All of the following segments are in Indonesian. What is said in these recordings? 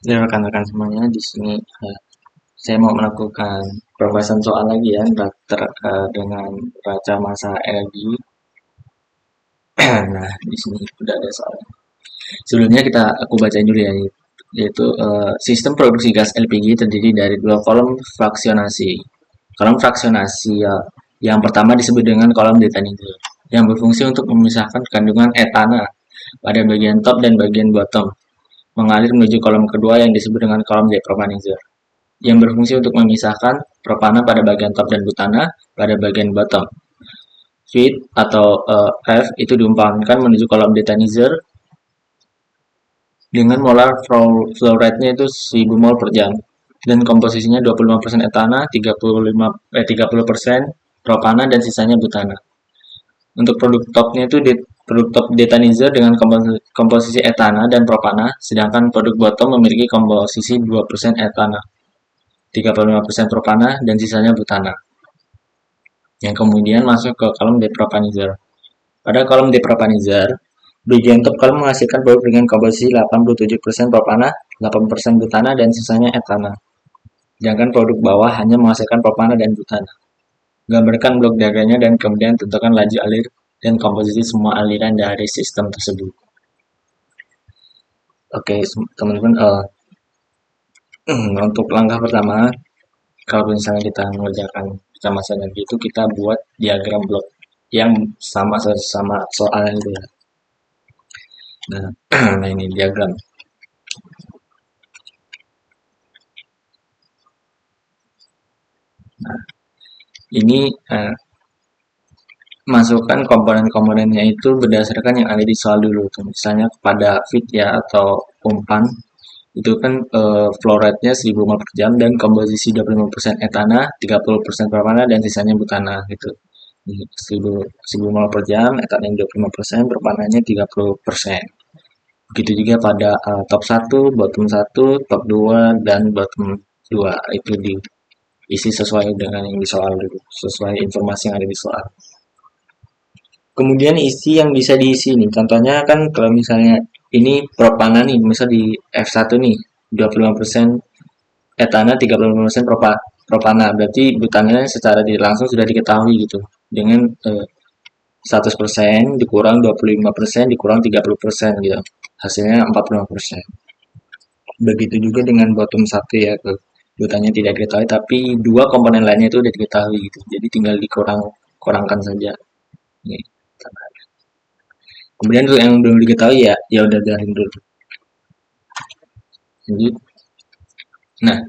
Ya, rekan-rekan semuanya, di sini saya mau melakukan pembahasan soal lagi ya, dengan baca masa energi. Nah, di sini udah ada soalnya. Sebelumnya aku bacain dulu ya, yaitu sistem produksi gas LPG terdiri dari dua kolom fraksionasi. Kolom fraksionasi ya, yang pertama disebut dengan kolom detanizer, yang berfungsi untuk memisahkan kandungan etana pada bagian top dan bagian bottom, mengalir menuju kolom kedua yang disebut dengan kolom depropanizer, yang berfungsi untuk memisahkan propana pada bagian top dan butana pada bagian bottom. Feed atau F itu diumpamkan menuju kolom detanizer dengan molar flow rate-nya itu 1000 mol per jam dan komposisinya 25% etana, 30% propana dan sisanya butana. Untuk produk topnya itu produk top detanizer dengan komposisi etana dan propana, sedangkan produk bottom memiliki komposisi 2% etana, 35% propana dan sisanya butana, yang kemudian masuk ke kolom depropanizer. Pada kolom depropanizer, bagian top kolom menghasilkan produk dengan komposisi 87% propana, 8% butana, dan sisanya etana. Sedangkan produk bawah hanya menghasilkan propana dan butana. Gambarkan blok diagramnya dan kemudian tentukan laju alir dan komposisi semua aliran dari sistem tersebut. Oke, teman-teman, untuk langkah pertama, kalau misalnya kita mengerjakan kecemasan energi itu kita buat diagram blok yang sama soal itu ya. Nah, nah ini diagram. Nah, ini masukkan komponen-komponennya itu berdasarkan yang ada di soal dulu. Misalnya pada feed ya atau umpan itu kan flow rate-nya 1000 mol per jam dan komposisi 25% etana, 30% propana dan sisanya butana gitu. 1000 mol per jam, etananya 25%, propananya 30%. Begitu juga pada top 1, bottom 1, top 2 dan bottom 2 itu diisi sesuai dengan yang di soal dulu, sesuai informasi yang ada di soal. Kemudian isi yang bisa diisi nih. Contohnya kan kalau misalnya ini propana nih, misal di F1 nih, 25% etana, 35% propana. Berarti butannya secara langsung sudah diketahui gitu. Dengan 100% dikurang 25% dikurang 30% gitu. Hasilnya 45%. Begitu juga dengan bottom 1 ya, butannya tidak diketahui tapi dua komponen lainnya itu sudah diketahui gitu. Jadi tinggal kurangkan saja. Nih. Kemudian untuk yang belum diketahui ya udah biarin dulu. Lanjut. Nah,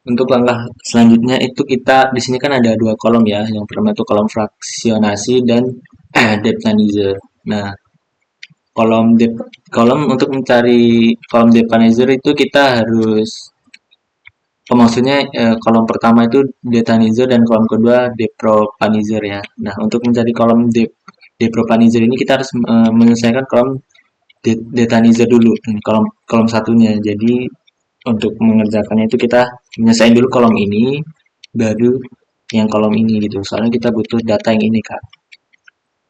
untuk langkah selanjutnya itu kita di sini kan ada dua kolom ya. Yang pertama itu kolom fraksionasi dan depthanizer. Nah, kolom kolom untuk mencari kolom depthanizer itu kita harus maksudnya kolom pertama itu depthanizer dan kolom kedua depropanizer ya. Nah, untuk mencari kolom depropanizer ini kita harus menyelesaikan kolom depthanizer dulu, kolom kolom satunya. Jadi untuk mengerjakannya itu kita menyelesaikan dulu kolom ini, baru yang kolom ini gitu. Soalnya kita butuh data yang ini kak.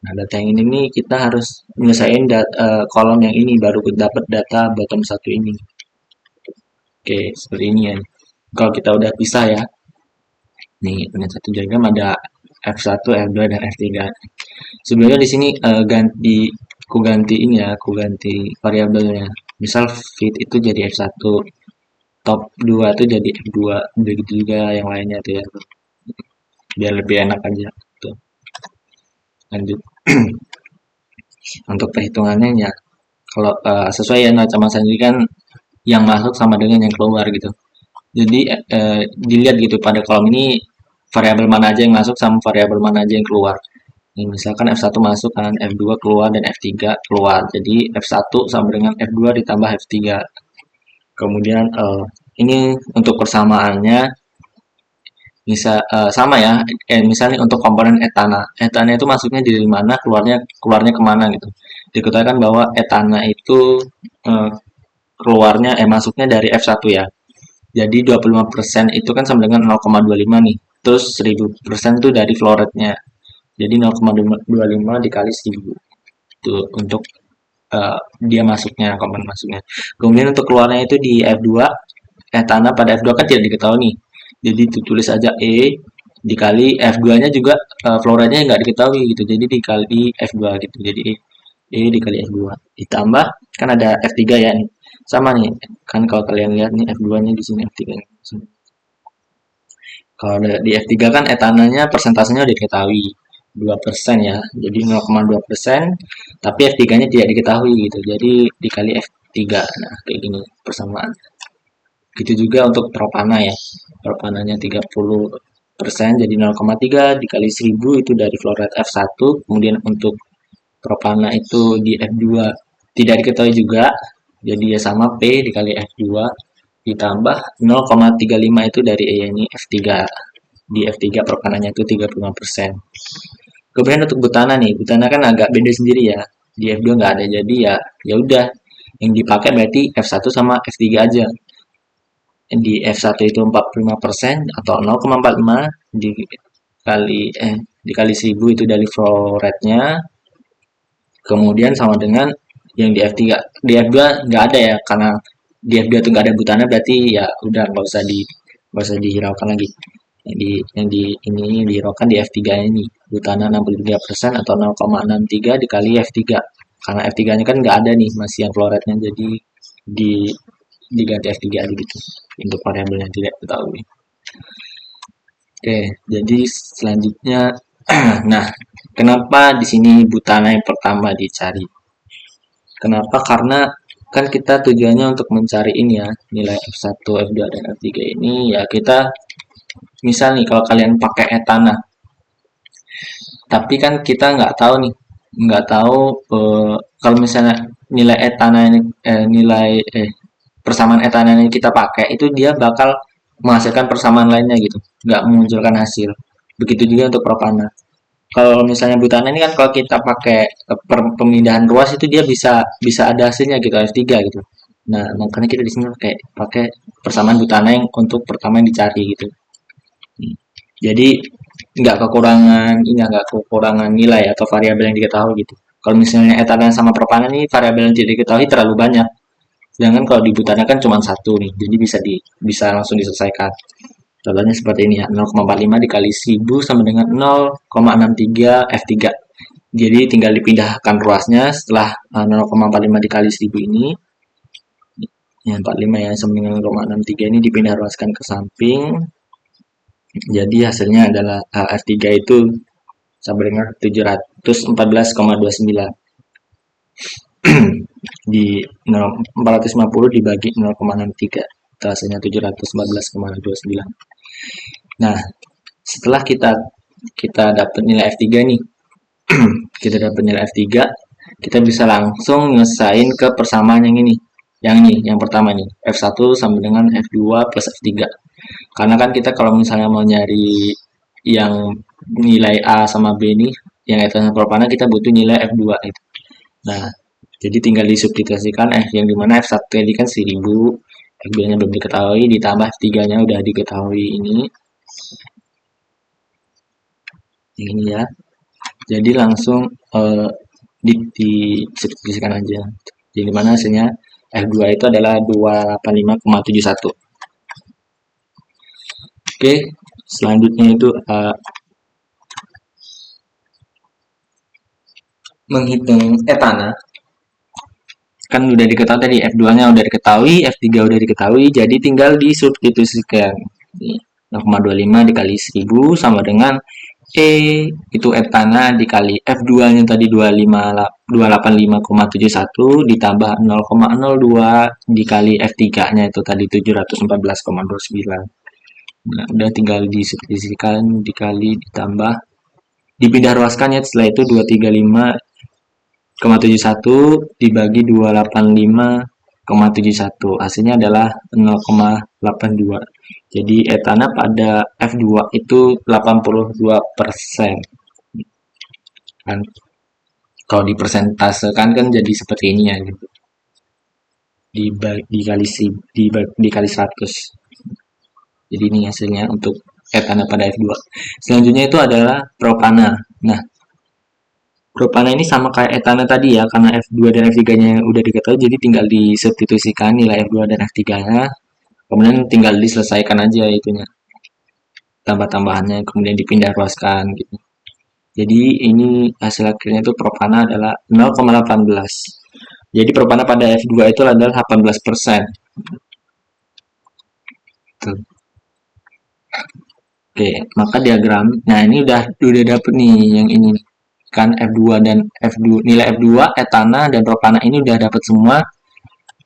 Nah data yang ini nih kita harus menyelesaikan kolom yang ini baru dapat data bottom satu ini. Oke seperti ini ya. Kalau kita udah pisah ya. Nih dengan satu diagram ada F1, F2 dan F3. Sebenarnya di sini ganti ini ya, aku ganti variabelnya. Misal feed itu jadi F1, top 2 itu jadi F2, begitu juga yang lainnya tuh ya. Biar lebih enak aja. Tuh. Lanjut. Untuk perhitungannya ya, kalau sesuai ya macam sendiri kan yang masuk sama dengan yang keluar gitu. Jadi dilihat gitu pada kolom ini variabel mana aja yang masuk sama variabel mana aja yang keluar. Nih, misalkan F1 masuk kan, F2 keluar dan F3 keluar. Jadi F1 sama dengan F2 ditambah F3. Kemudian ini untuk persamaannya bisa sama ya. Misalnya untuk komponen etana. Etana itu masuknya dari mana, keluarnya kemana gitu. Diketahui bahwa etana itu eh, masuknya dari F1 ya. Jadi 25% itu kan sama dengan 0,25 nih. Terus 1000% itu dari flow rate-nya. Jadi 0,25 dikali 1000. Itu untuk dia masuknya, komponen masuknya. Kemudian untuk keluarnya itu di F2, etana pada F2 kan tidak diketahui nih. Jadi ditulis aja E dikali F2-nya juga flow rate-nya nggak diketahui gitu. Jadi dikali F2 gitu. Jadi E dikali F2 ditambah kan ada F3 ya nih. Sama nih. Kan kalau kalian lihat nih F2-nya di sini F3. Kalau di F3 kan etananya persentasenya udah diketahui 2% ya. Jadi 0,2%, tapi F3-nya tidak diketahui gitu. Jadi dikali F3. Nah, kayak gini persamaan. Gitu juga untuk propana ya. Propananya 30%, jadi 0,3 dikali 1000 itu dari flow rate F1. Kemudian untuk propana itu di F2 tidak diketahui juga. Jadi ya sama P dikali F2 ditambah 0,35 itu dari E ini F3. Di F3 propananya itu 35%. Kemudian untuk butana nih, butana kan agak beda sendiri ya. Di F2 nggak ada, jadi ya udah yang dipakai berarti F1 sama F3 aja. Di F1 itu 45% atau 0,45 dikali 1000 itu dari flow rate-nya. Kemudian sama dengan yang di F3. Di F2 nggak ada ya, karena di F2 itu nggak ada butana, berarti ya udah nggak usah dihiraukan lagi. Yang di ini dihiraukan di F3 ini. Butana 63% atau 0,63 dikali F3. Karena F3-nya kan nggak ada nih, masih yang flow rate-nya, jadi di diganti F3 aja gitu untuk variabel yang tidak diketahui. Oke, jadi selanjutnya nah, kenapa di sini butana yang pertama dicari? Kenapa? Karena kan kita tujuannya untuk mencari ini ya, nilai F1, F2 dan F3 ini ya kita misal nih kalau kalian pakai etana, tapi kan kita nggak tahu kalau misalnya nilai etana ini persamaan etana yang kita pakai itu dia bakal menghasilkan persamaan lainnya gitu, nggak memunculkan hasil. Begitu juga untuk propana. Kalau misalnya butana ini kan kalau kita pakai pemindahan ruas itu dia bisa bisa ada hasilnya gitu F3 gitu. Nah, makanya kita di sini pakai persamaan butana yang untuk pertama yang dicari gitu. Jadi nggak kekurangan nilai atau variabel yang diketahui gitu. Kalau misalnya etana sama propana ini variabel yang tidak diketahui terlalu banyak. Sedangkan kalau di butana kan cuma satu nih, jadi bisa langsung diselesaikan. Contohnya seperti ini ya, 0,45 dikali 1000 sama dengan 0,63 F3. Jadi tinggal dipindahkan ruasnya setelah 0,45 dikali 1000 ini, ya 45 ya, sama dengan 0,63 ini dipindah ruaskan ke samping. Jadi hasilnya adalah F3 itu sama dengan 714,29. Di 450 dibagi 0,63 itu hasilnya 714,29. Nah, setelah kita dapat nilai F3 nih, kita dapat nilai F3, kita bisa langsung nyesain ke persamaan yang ini. Yang pertama nih, F1 sama dengan F2 plus F3. Karena kan kita kalau misalnya mau nyari yang nilai A sama B nih, yang etana propana kita butuh nilai F2 gitu. Nah, jadi tinggal disubstitusikan yang dimana F1 tadi kan 1000, F2-nya belum diketahui, ditambah F3-nya udah diketahui ini ya. Jadi langsung disubstitusikan aja. Jadi mana hasilnya F2 itu adalah 285,71. Oke, selanjutnya itu menghitung etana. Kan udah diketahui tadi F2-nya udah diketahui, F3 udah diketahui, jadi tinggal disubstitusikan. 0,25 dikali 1000 sama dengan E itu etana dikali F2-nya tadi 285,71 ditambah 0,02 dikali F3-nya itu tadi 714,29. Nah, udah tinggal disubstitusikan dikali ditambah dipindah ruaskan ya, setelah itu 235,71 dibagi 285,71 hasilnya adalah 0,82. Jadi etana pada F2 itu 82%. Kan kalau dipersentasekan kan jadi seperti ini ya gitu. Dikali 100. Jadi ini hasilnya untuk etana pada F2. Selanjutnya itu adalah propana. Nah, Propana ini sama kayak etana tadi ya, karena F2 dan F3-nya udah diketahui, jadi tinggal disubstitusikan nilai F2 dan F3-nya, kemudian tinggal diselesaikan aja itunya, tambah-tambahannya, kemudian dipindah ruaskan gitu. Jadi ini hasil akhirnya itu propana adalah 0,18. Jadi propana pada F2 itu adalah 18%. Tuh. Oke, maka diagram. Nah, ini udah dapet nih yang ini kan F2 dan F2 nilai F2 etana dan propana ini udah dapat semua.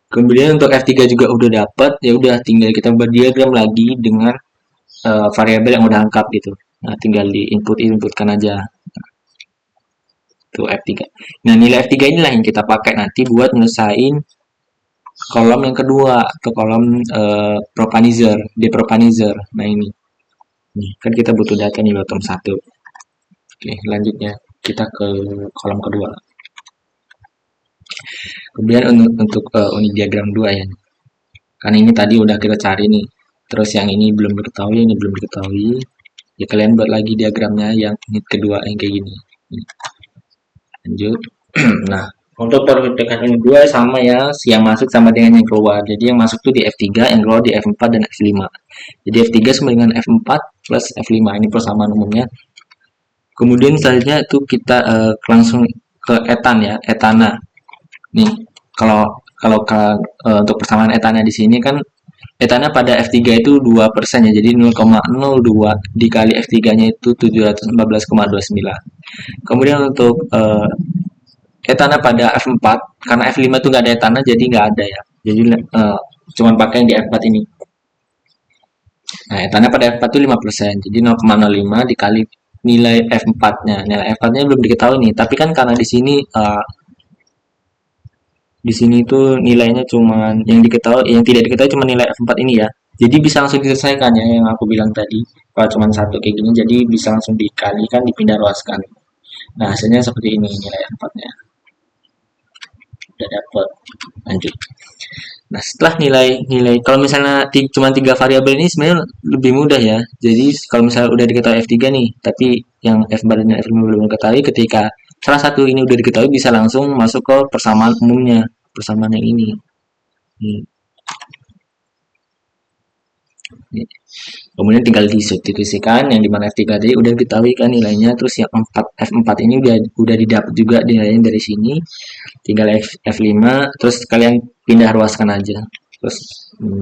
Kemudian untuk F3 juga udah dapat, ya udah tinggal kita buat diagram lagi dengan variabel yang udah lengkap gitu. Nah, tinggal di inputkan aja tuh F3. Nah, nilai F3 inilah yang kita pakai nanti buat nyelesain kolom yang kedua atau kolom propanizer, depropanizer. Nah, ini. Nih, kan kita butuh data nih bottom 1. Oke, lanjutnya kita ke kolom kedua. Kemudian untuk unit diagram 2 ya. Kan ini tadi udah kita cari nih. Terus yang ini belum diketahui, ini belum diketahui. Ya kalian buat lagi diagramnya yang unit kedua yang kayak gini. Lanjut. Nah, untuk perbedaan unit 2 sama ya, yang masuk sama dengan yang keluar. Jadi yang masuk tuh di F3, yang keluar di F4 dan F5. Jadi F3 sama dengan F4 plus F5. Ini persamaan umumnya. Kemudian selanjutnya itu kita langsung ke etan ya, etana. Nih, kalau kalau untuk persamaan etana di sini kan etana pada F3 itu 2% ya. Jadi 0,02 dikali F3-nya itu 714,29. Kemudian untuk etana pada F4 karena F5 itu nggak ada etana jadi nggak ada ya. Jadi cuma pakai yang di F4 ini. Nah, etana pada F4 itu 5%. Jadi 0,05 dikali nilai F4-nya. Nilai F4-nya belum diketahui nih, tapi kan karena di sini tuh nilainya cuman yang diketahui, yang tidak diketahui cuma nilai F4 ini ya. Jadi bisa langsung diselesaikan ya yang aku bilang tadi. Kalau cuma satu kayak gini jadi bisa langsung dikalikan, dipindah ruaskan. Nah, hasilnya seperti ini nilai F4-nya. Udah dapat. Lanjut. Nah, setelah nilai kalau misalnya cuma tiga variabel ini sebenarnya lebih mudah ya. Jadi kalau misalnya udah diketahui F3 nih, tapi yang F4 dan F5 belum diketahui, ketika salah satu ini udah diketahui bisa langsung masuk ke persamaan umumnya, persamaan yang ini. Kemudian tinggal disubstitusikan yang dimana F3 tadi udah diketahui kan nilainya, terus yang F4 ini udah didapat juga nilainya dari sini, tinggal F5 terus kalian pindah ruaskan aja. Terus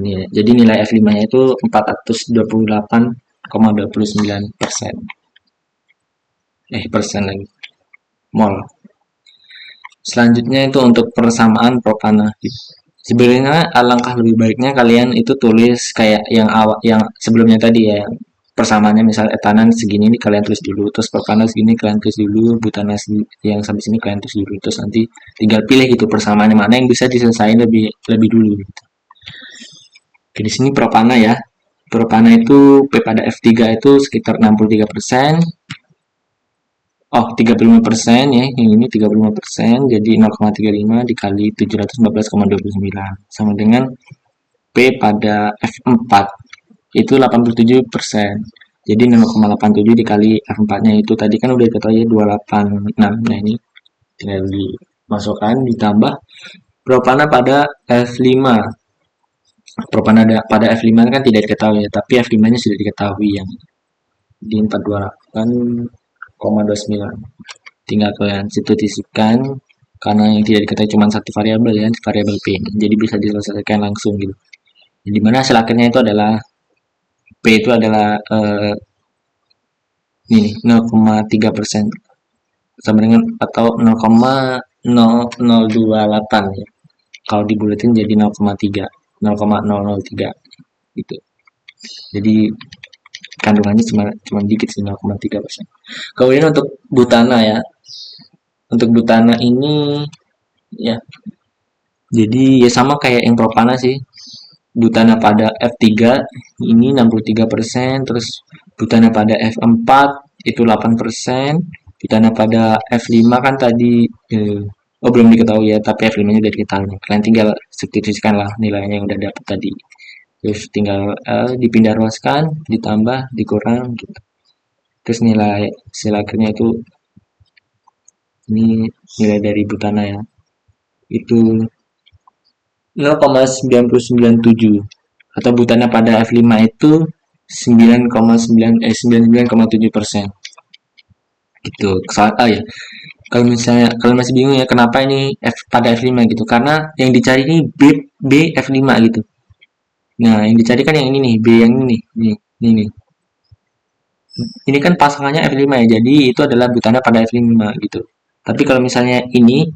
ya, jadi nilai F5-nya itu 428,29%. Persen lagi. Mol. Selanjutnya itu untuk persamaan propana. Sebenarnya alangkah lebih baiknya kalian itu tulis kayak yang awal yang sebelumnya tadi ya. Persamaannya misal etanan segini nih kalian tulis dulu, terus propana segini kalian tulis dulu, butana yang sampai sini kalian tulis dulu, terus nanti tinggal pilih gitu persamaannya mana yang bisa diselesaikan lebih lebih dulu gitu. Oke, di sini propana ya. Propana itu P pada F3 itu sekitar 63%. Oh, 35% ya. Yang ini 35%. Jadi 0,35 dikali 714,29. Sama dengan P pada F4 itu 87%. Jadi 0,87 dikali F4-nya itu tadi kan udah diketahui 286. Nah, ini tinggal dimasukkan ditambah propana pada F5. Propana pada F5 kan tidak diketahui ya, tapi F5-nya sudah diketahui yang di 428,29. Tinggal kalian substitusikan karena yang tidak diketahui cuma satu variabel ya, variabel P. Jadi bisa diselesaikan langsung gitu. Di mana hasil akhirnya itu adalah P itu adalah ini 0,3% sama dengan atau 0,0028 ya. Kalau dibulatin jadi 0,3, 0,003 gitu. Jadi kandungannya cuma dikit sih 0,3%. Kemudian untuk butana ya. Untuk butana ini ya jadi ya sama kayak yang propana sih. Butana pada F3 ini 63%, terus butana pada F4 itu 8%, butana pada F5 kan tadi oh belum diketahui ya, tapi F5-nya udah diketahui. Kalian tinggal substitusikan lah nilainya yang udah dapat tadi. Terus tinggal dipindah ruaskan, ditambah, dikurang gitu. Terus nilai hasil akhirnya itu Ini nilai dari butana ya. Itu 0,9997 atau butana pada F5 itu 99,7% gitu. Ya, kalau misalnya kalian masih bingung ya kenapa ini pada F5 gitu, karena yang dicari ini B F5 gitu. Nah, yang dicari kan yang ini nih, B yang ini nih. Ini kan pasangannya F5 ya, jadi itu adalah butana pada F5 gitu. Tapi kalau misalnya ini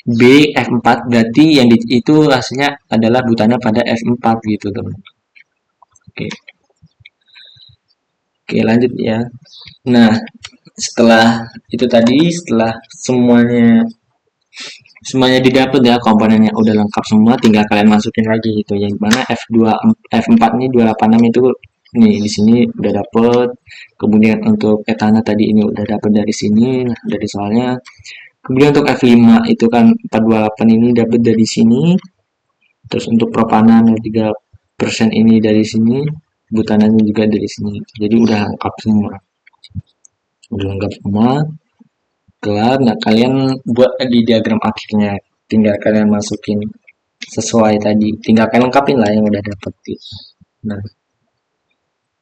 B F4 berarti itu hasilnya adalah butana pada F4 gitu teman. Oke. Oke, lanjut ya. Nah, setelah itu tadi, setelah semuanya didapat ya, komponennya udah lengkap semua, tinggal kalian masukin lagi gitu. Yang mana F4 ini 286 itu nih di sini udah dapet. Kemudian untuk etana tadi ini udah dapet dari sini, nah, dari soalnya. Kemudian untuk F5 itu kan 428 ini dapat dari sini. Terus untuk propana 0,3% ini dari sini, butananya juga dari sini. Jadi udah lengkap semua. Udah lengkap semua, kelar. Nah, kalian buat di diagram akhirnya. Tinggal kalian masukin sesuai tadi. Tinggal kalian lengkapin lah yang udah dapet gitu. Nah,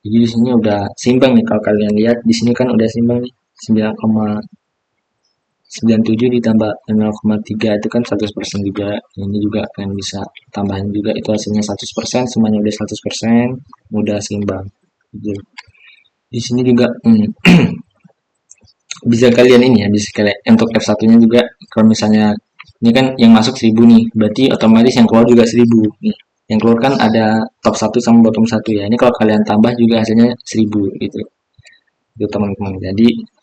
jadi di sini udah seimbang nih kalau kalian lihat. Di sini kan udah seimbang nih. 9,97 ditambah 0,3 itu kan 100% juga. Ini juga kalian bisa tambahin juga itu hasilnya 100%, semuanya udah 100%, udah seimbang. Gitu. Di sini juga bisa kalian ini ya, bisa kalian untuk F1-nya juga kalau misalnya ini kan yang masuk 1000 nih, berarti otomatis yang keluar juga 1000 nih. Yang keluar kan ada top 1 sama bottom 1 ya. Ini kalau kalian tambah juga hasilnya 1000 gitu. Itu teman-teman. Jadi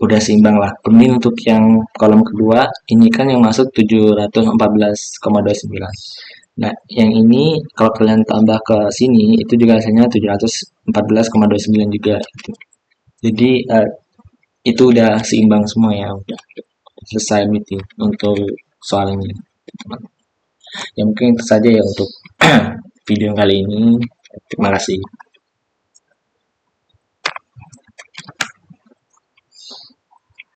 udah seimbang lah. Kemudian untuk yang kolom kedua, ini kan yang masuk 714,29. Nah, yang ini kalau kalian tambah ke sini, itu juga hasilnya 714,29 juga. Gitu. Jadi, itu udah seimbang semua ya. Udah selesai meeting untuk soal ini. Ya mungkin itu saja ya untuk video kali ini. Terima kasih.